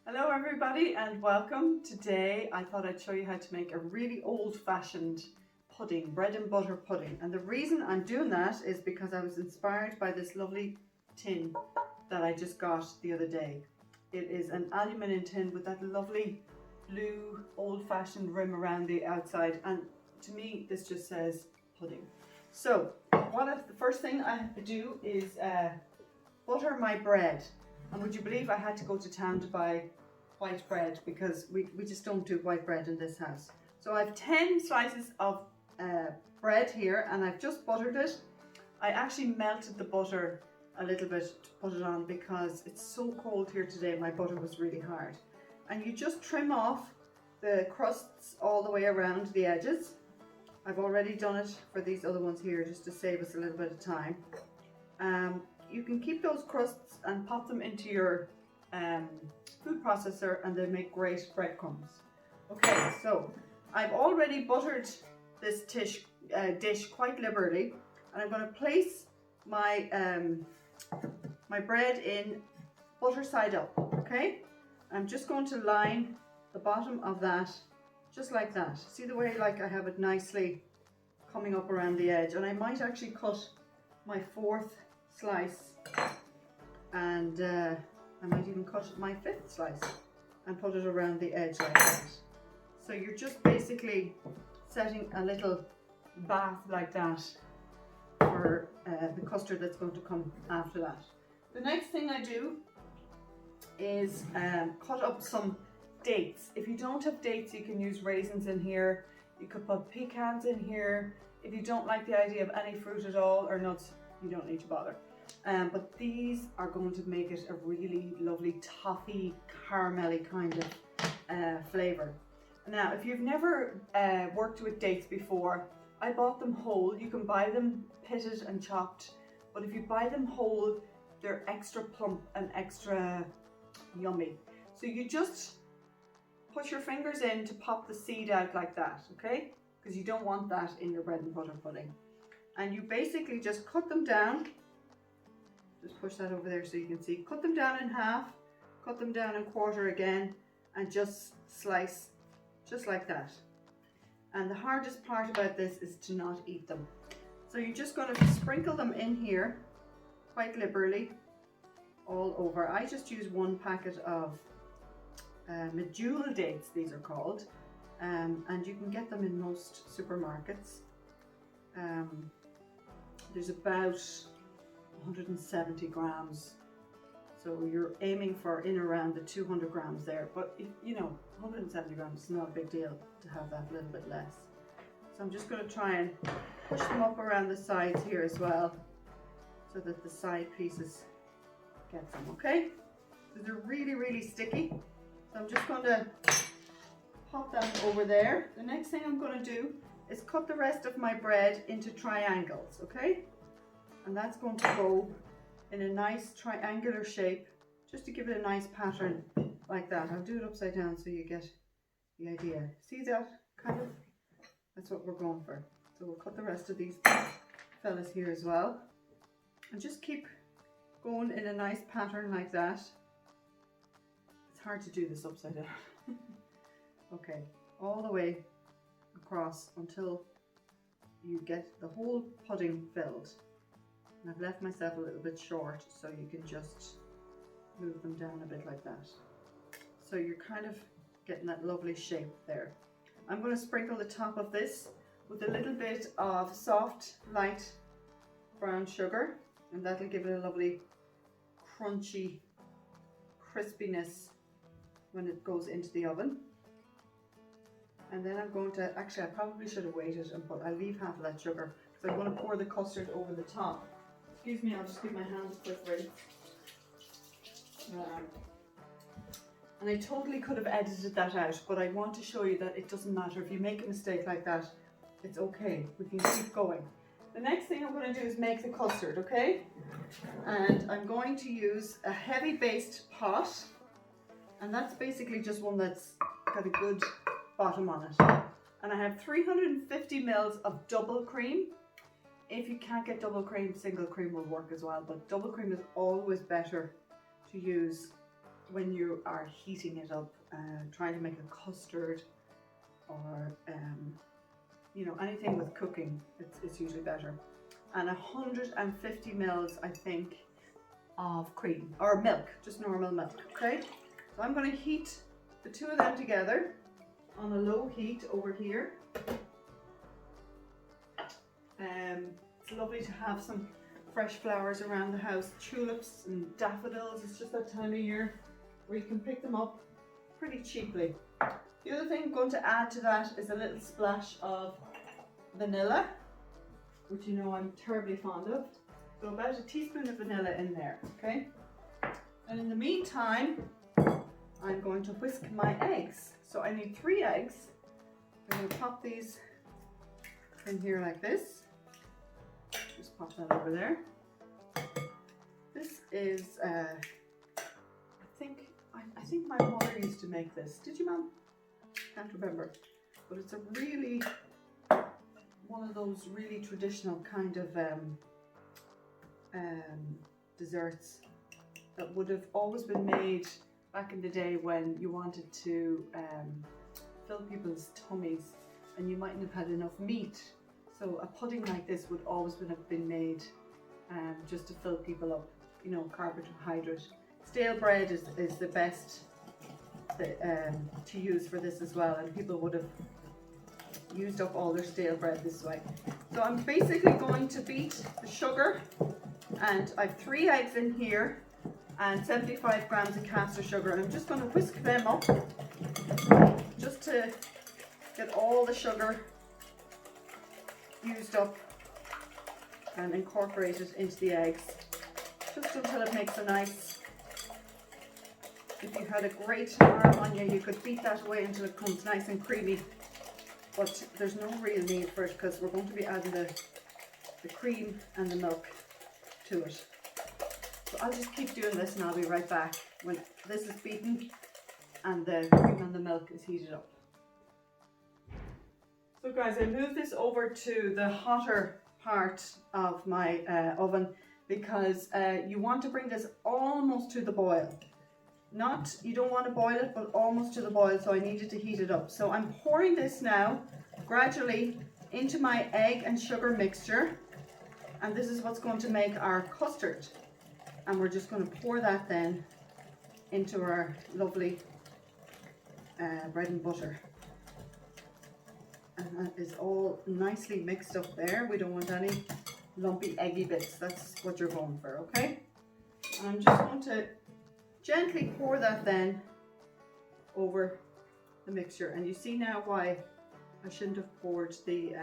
Hello everybody and welcome. Today I thought I'd show you how to make a really old-fashioned pudding, bread and butter pudding. And the reason I'm doing that is because I was inspired by this lovely tin that I just got the other day. It is an aluminium tin with that lovely blue old-fashioned rim around the outside, and to me this just says pudding. So the first thing I have to do is butter my bread. And would you believe I had to go to town to buy white bread because we just don't do white bread in this house. So I have 10 slices of bread here and I've just buttered it. I actually melted the butter a little bit to put it on because it's so cold here today. My butter was really hard. And you just trim off the crusts all the way around the edges. I've already done it for these other ones here just to save us a little bit of time. You can keep those crusts and pop them into your food processor and they make great breadcrumbs. Okay, so I've already buttered this dish quite liberally, and I'm going to place my my bread in butter side up. Okay, I'm just going to line the bottom of that just like that. See the way like I have it nicely coming up around the edge, and I might actually cut my fourth slice and I might even cut my fifth slice and put it around the edge like that. So you're just basically setting a little bath like that for the custard that's going to come after that. The next thing I do is cut up some dates. If you don't have dates, you can use raisins in here. You could put pecans in here. If you don't like the idea of any fruit at all or nuts, you don't need to bother. But these are going to make it a really lovely toffee, caramelly kind of flavour. Now, if you've never worked with dates before, I bought them whole. You can buy them pitted and chopped, but if you buy them whole, they're extra plump and extra yummy. So you just put your fingers in to pop the seed out like that, okay? Because you don't want that in your bread and butter pudding. And you basically just cut them down. Just push that over there so you can see. Cut them down in half, cut them down in quarter again, and just slice just like that. And the hardest part about this is to not eat them. So you're just going to sprinkle them in here quite liberally all over. I just use one packet of medjool dates, these are called, and you can get them in most supermarkets. There's about 170 grams, so you're aiming for in around the 200 grams there, but you know, 170 grams is not a big deal to have that little bit less. So I'm just going to try and push them up around the sides here as well so that the side pieces get them, okay? So they're really sticky, so I'm just going to pop that over there. The next thing I'm going to do is cut the rest of my bread into triangles, okay? And that's going to go in a nice triangular shape, just to give it a nice pattern like that. I'll do it upside down so you get the idea. See that kind of? That's what we're going for. So we'll cut the rest of these fellas here as well. And just keep going in a nice pattern like that. It's hard to do this upside down. Okay, all the way across until you get the whole pudding filled. And I've left myself a little bit short, so you can just move them down a bit like that. So you're kind of getting that lovely shape there. I'm going to sprinkle the top of this with a little bit of soft, light brown sugar, and that'll give it a lovely crunchy crispiness when it goes into the oven. And then I'm going to, actually I probably should have waited and I'll leave half of that sugar because I'm going to pour the custard over the top. Excuse me, I'll just give my hands a quick rinse. And I totally could have edited that out, but I want to show you that it doesn't matter. If you make a mistake like that, it's okay. We can keep going. The next thing I'm going to do is make the custard, okay? And I'm going to use a heavy based pot. And that's basically just one that's got a good bottom on it. And I have 350 mils of double cream. If you can't get double cream, single cream will work as well, but double cream is always better to use when you are heating it up, trying to make a custard or you know, anything with cooking, it's usually better. And 150 mils, I think, of cream or milk, just normal milk. Okay, so I'm going to heat the two of them together on a low heat over here. It's lovely to have some fresh flowers around the house, tulips and daffodils. It's just that time of year where you can pick them up pretty cheaply. The other thing I'm going to add to that is a little splash of vanilla, which you know I'm terribly fond of. So about a teaspoon of vanilla in there, okay? And in the meantime, I'm going to whisk my eggs. So I need 3 eggs. I'm going to pop these in here like this. Just pop that over there. This is, I think my mother used to make this. Did you, Mum? Can't remember. But it's a really, one of those really traditional kind of desserts that would have always been made back in the day when you wanted to fill people's tummies and you mightn't have had enough meat. So a pudding like this would always have been made just to fill people up, you know, carbohydrate. Stale bread is the best to use for this as well, and people would have used up all their stale bread this way. So I'm basically going to beat the sugar, and I've 3 eggs in here and 75 grams of caster sugar, and I'm just going to whisk them up just to get all the sugar used up and incorporate it into the eggs, just until it makes a nice, if you had a great arm on you, you could beat that away until it comes nice and creamy, but there's no real need for it because we're going to be adding the cream and the milk to it. So I'll just keep doing this and I'll be right back when this is beaten and the cream and the milk is heated up. So guys, I moved this over to the hotter part of my oven because you want to bring this almost to the boil. Not, you don't want to boil it, but almost to the boil, so I needed to heat it up. So I'm pouring this now gradually into my egg and sugar mixture, and this is what's going to make our custard. And we're just going to pour that then into our lovely bread and butter. And that is all nicely mixed up there. We don't want any lumpy eggy bits. That's what you're going for, okay? And I'm just going to gently pour that then over the mixture. And you see now why I shouldn't have poured the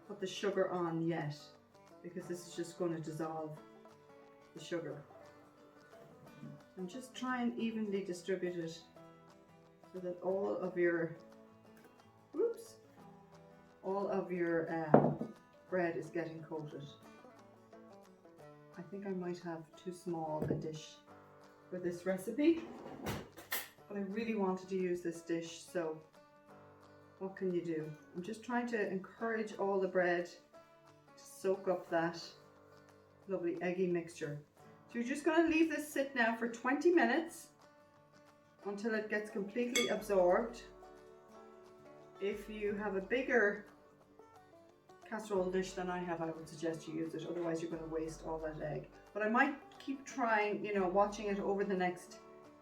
put the sugar on yet, because this is just going to dissolve the sugar. And just try and evenly distribute it so that all of your bread is getting coated. I think I might have too small a dish for this recipe, but I really wanted to use this dish, so what can you do? I'm just trying to encourage all the bread to soak up that lovely eggy mixture. So you're just going to leave this sit now for 20 minutes until it gets completely absorbed. If you have a bigger casserole dish than I have, I would suggest you use it, otherwise you're going to waste all that egg. But I might keep trying, you know, watching it over the next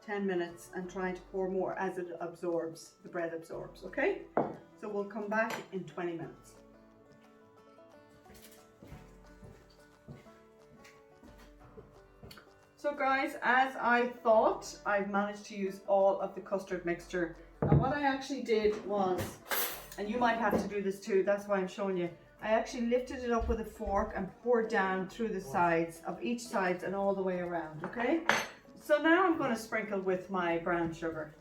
10 minutes and trying to pour more as it absorbs, the bread absorbs, okay? So we'll come back in 20 minutes. So guys, as I thought, I've managed to use all of the custard mixture. And what I actually did was, and you might have to do this too, that's why I'm showing you, I actually lifted it up with a fork and poured down through the sides of each side and all the way around, okay? So now I'm going to sprinkle with my brown sugar,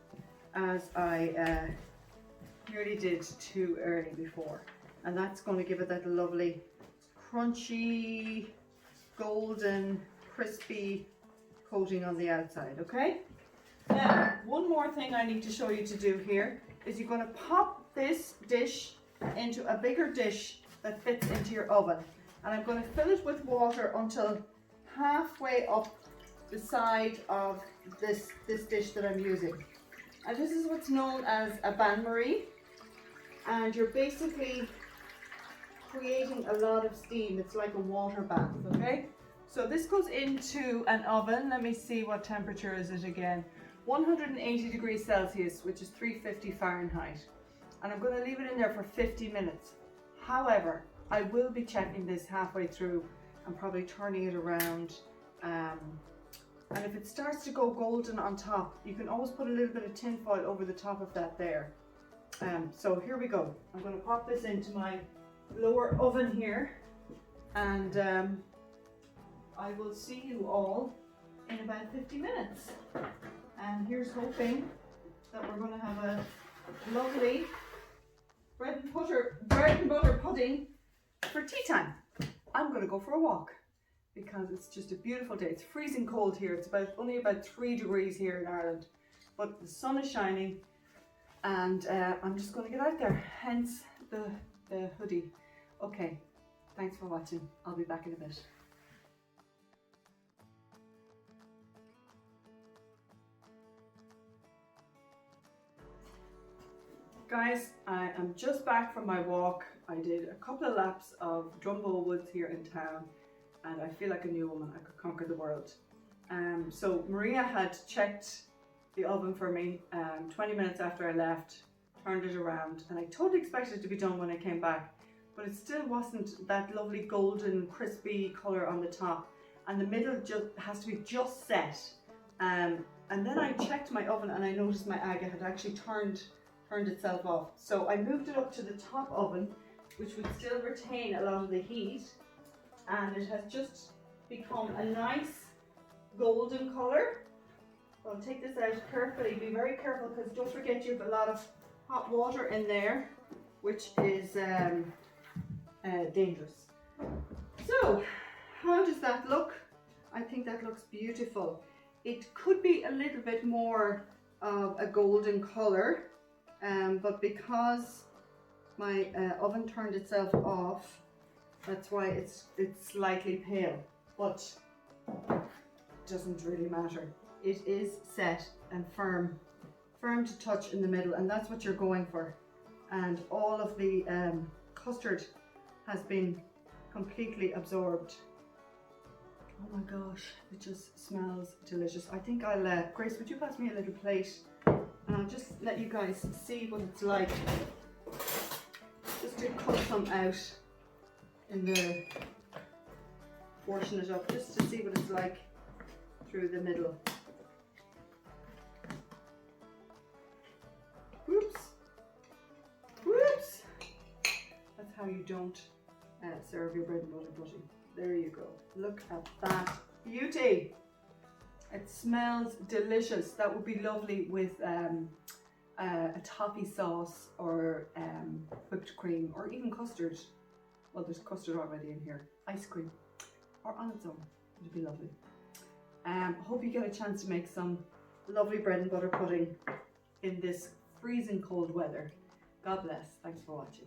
as I nearly did too early before. And that's going to give it that lovely crunchy, golden, crispy coating on the outside, okay? Now, one more thing I need to show you to do here is you're going to pop this dish into a bigger dish that fits into your oven. And I'm going to fill it with water until halfway up the side of this dish that I'm using. And this is what's known as a bain-marie, and you're basically creating a lot of steam. It's like a water bath, okay? So this goes into an oven. Let me see, what temperature is it again? 180 degrees Celsius, which is 350 Fahrenheit. And I'm going to leave it in there for 50 minutes. However, I will be checking this halfway through and probably turning it around. And if it starts to go golden on top, you can always put a little bit of tin foil over the top of that there. So here we go. I'm going to pop this into my lower oven here, and I will see you all in about 50 minutes. And here's hoping that we're going to have a lovely bread and butter pudding for tea time. I'm going to go for a walk because it's just a beautiful day. It's freezing cold here. It's only about 3 degrees here in Ireland, but the sun is shining, and I'm just going to get out there, hence the hoodie. Okay, thanks for watching. I'll be back in a bit. Guys, I am just back from my walk. I did a couple of laps of Drumbo Woods here in town, and I feel like a new woman. I could conquer the world. So Maria had checked the oven for me 20 minutes after I left, turned it around, and I totally expected it to be done when I came back, but it still wasn't that lovely golden crispy colour on the top, and the middle just has to be just set. And then I checked my oven and I noticed my agate had actually turned itself off. So I moved it up to the top oven, which would still retain a lot of the heat, and it has just become a nice golden colour. I'll take this out carefully. Be very careful, because don't forget you have a lot of hot water in there, which is dangerous. So how does that look? I think that looks beautiful. It could be a little bit more of a golden colour, but because my oven turned itself off, that's why it's slightly pale, but it doesn't really matter. It is set and firm to touch in the middle, and that's what you're going for. And all of the custard has been completely absorbed. Oh my gosh, it just smells delicious. I think I'll, Grace, would you pass me a little plate? And I'll just let you guys see what it's like. Just to cut some out in the, portion it up, just to see what it's like through the middle. Whoops. Whoops. That's how you don't serve your bread and butter pudding. There you go. Look at that beauty. It smells delicious. That would be lovely with a toffee sauce, or whipped cream, or even custard. Well, there's custard already in here. Ice cream, or on its own. It'd be lovely. Hope you get a chance to make some lovely bread and butter pudding in this freezing cold weather. God bless. Thanks for watching.